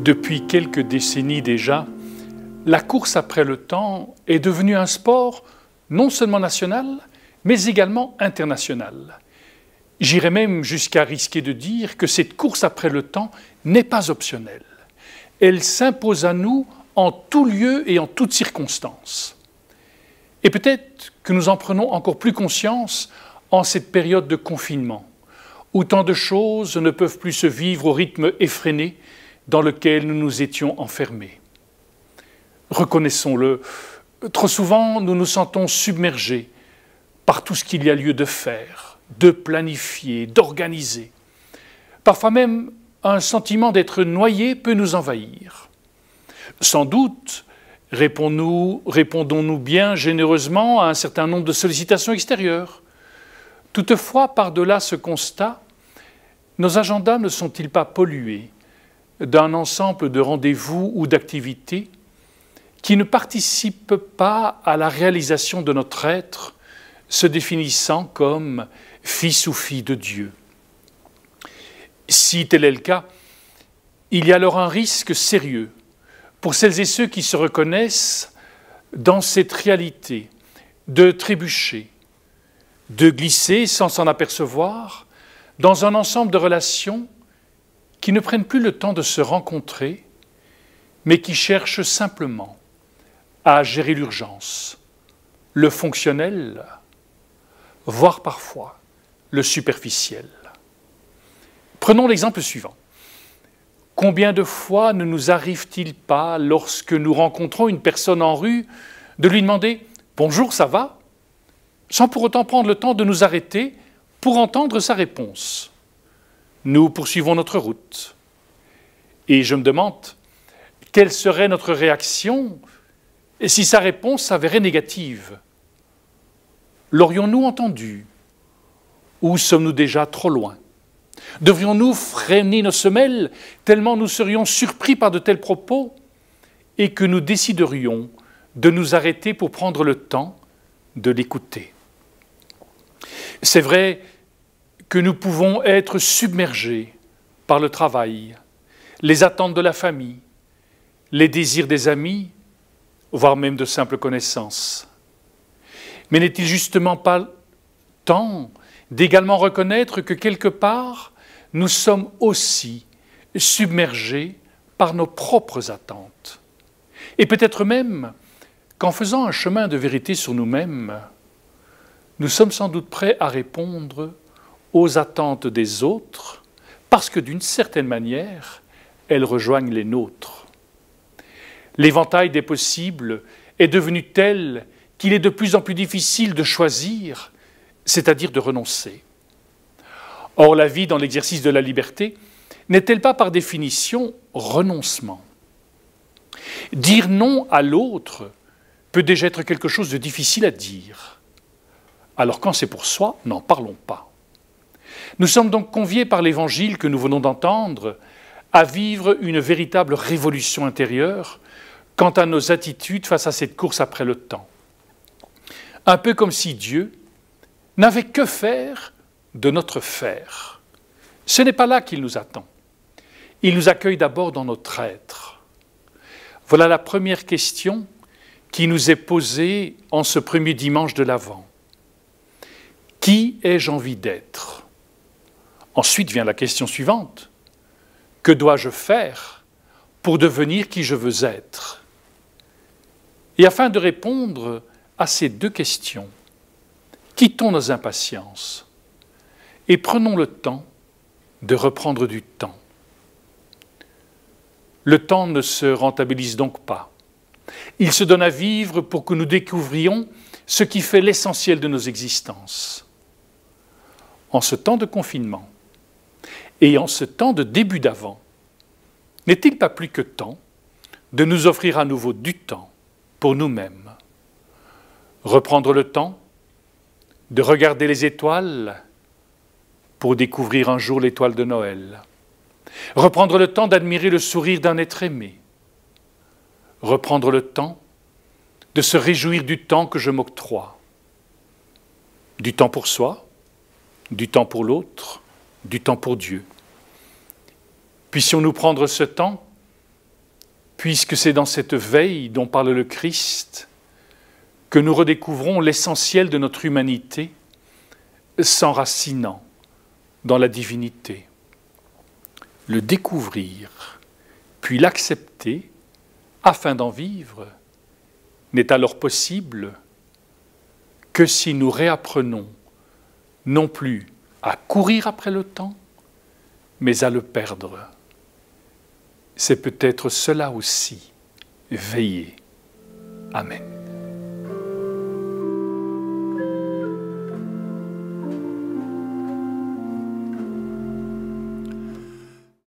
Depuis quelques décennies déjà, la course après le temps est devenue un sport non seulement national, mais également international. J'irais même jusqu'à risquer de dire que cette course après le temps n'est pas optionnelle. Elle s'impose à nous en tout lieu et en toutes circonstances. Et peut-être que nous en prenons encore plus conscience en cette période de confinement, où tant de choses ne peuvent plus se vivre au rythme effréné dans lequel nous nous étions enfermés. Reconnaissons-le, trop souvent nous nous sentons submergés par tout ce qu'il y a lieu de faire, de planifier, d'organiser. Parfois même, un sentiment d'être noyé peut nous envahir. Sans doute, répondons-nous bien généreusement à un certain nombre de sollicitations extérieures. Toutefois, par-delà ce constat, nos agendas ne sont-ils pas pollués d'un ensemble de rendez-vous ou d'activités qui ne participent pas à la réalisation de notre être, se définissant comme fils ou fille de Dieu? Si tel est le cas, il y a alors un risque sérieux pour celles et ceux qui se reconnaissent dans cette réalité de trébucher, de glisser sans s'en apercevoir dans un ensemble de relations qui ne prennent plus le temps de se rencontrer, mais qui cherchent simplement à gérer l'urgence, le fonctionnel, voire parfois le superficiel. Prenons l'exemple suivant. Combien de fois ne nous arrive-t-il pas, lorsque nous rencontrons une personne en rue, de lui demander « Bonjour, ça va ?» sans pour autant prendre le temps de nous arrêter pour entendre sa réponse. Nous poursuivons notre route. Et je me demande, quelle serait notre réaction si sa réponse s'avérait négative? L'aurions-nous entendu? Ou sommes-nous déjà trop loin? Devrions-nous freiner nos semelles tellement nous serions surpris par de tels propos et que nous déciderions de nous arrêter pour prendre le temps de l'écouter? C'est vrai que nous pouvons être submergés par le travail, les attentes de la famille, les désirs des amis, voire même de simples connaissances. Mais n'est-il justement pas temps d'également reconnaître que quelque part, nous sommes aussi submergés par nos propres attentes? Et peut-être même qu'en faisant un chemin de vérité sur nous-mêmes, nous sommes sans doute prêts à répondre aux attentes des autres, parce que d'une certaine manière, elles rejoignent les nôtres. L'éventail des possibles est devenu tel qu'il est de plus en plus difficile de choisir, c'est-à-dire de renoncer. Or, la vie dans l'exercice de la liberté n'est-elle pas par définition renoncement? Dire non à l'autre peut déjà être quelque chose de difficile à dire. Alors quand c'est pour soi, n'en parlons pas. Nous sommes donc conviés par l'Évangile que nous venons d'entendre à vivre une véritable révolution intérieure quant à nos attitudes face à cette course après le temps. Un peu comme si Dieu n'avait que faire de notre faire. Ce n'est pas là qu'il nous attend. Il nous accueille d'abord dans notre être. Voilà la première question qui nous est posée en ce premier dimanche de l'Avent. Qui ai-je envie d'être? Ensuite vient la question suivante. Que dois-je faire pour devenir qui je veux être? Et afin de répondre à ces deux questions, quittons nos impatiences et prenons le temps de reprendre du temps. Le temps ne se rentabilise donc pas. Il se donne à vivre pour que nous découvrions ce qui fait l'essentiel de nos existences. En ce temps de confinement et en ce temps de début d'Avent, n'est-il pas plus que temps de nous offrir à nouveau du temps pour nous-mêmes? Reprendre le temps de regarder les étoiles pour découvrir un jour l'étoile de Noël. Reprendre le temps d'admirer le sourire d'un être aimé. Reprendre le temps de se réjouir du temps que je m'octroie. Du temps pour soi, du temps pour l'autre, du temps pour Dieu. Puissions-nous prendre ce temps puisque c'est dans cette veille dont parle le Christ que nous redécouvrons l'essentiel de notre humanité, s'enracinant dans la divinité. Le découvrir, puis l'accepter, afin d'en vivre, n'est alors possible que si nous réapprenons non plus à courir après le temps, mais à le perdre. C'est peut-être cela aussi, veiller. Amen.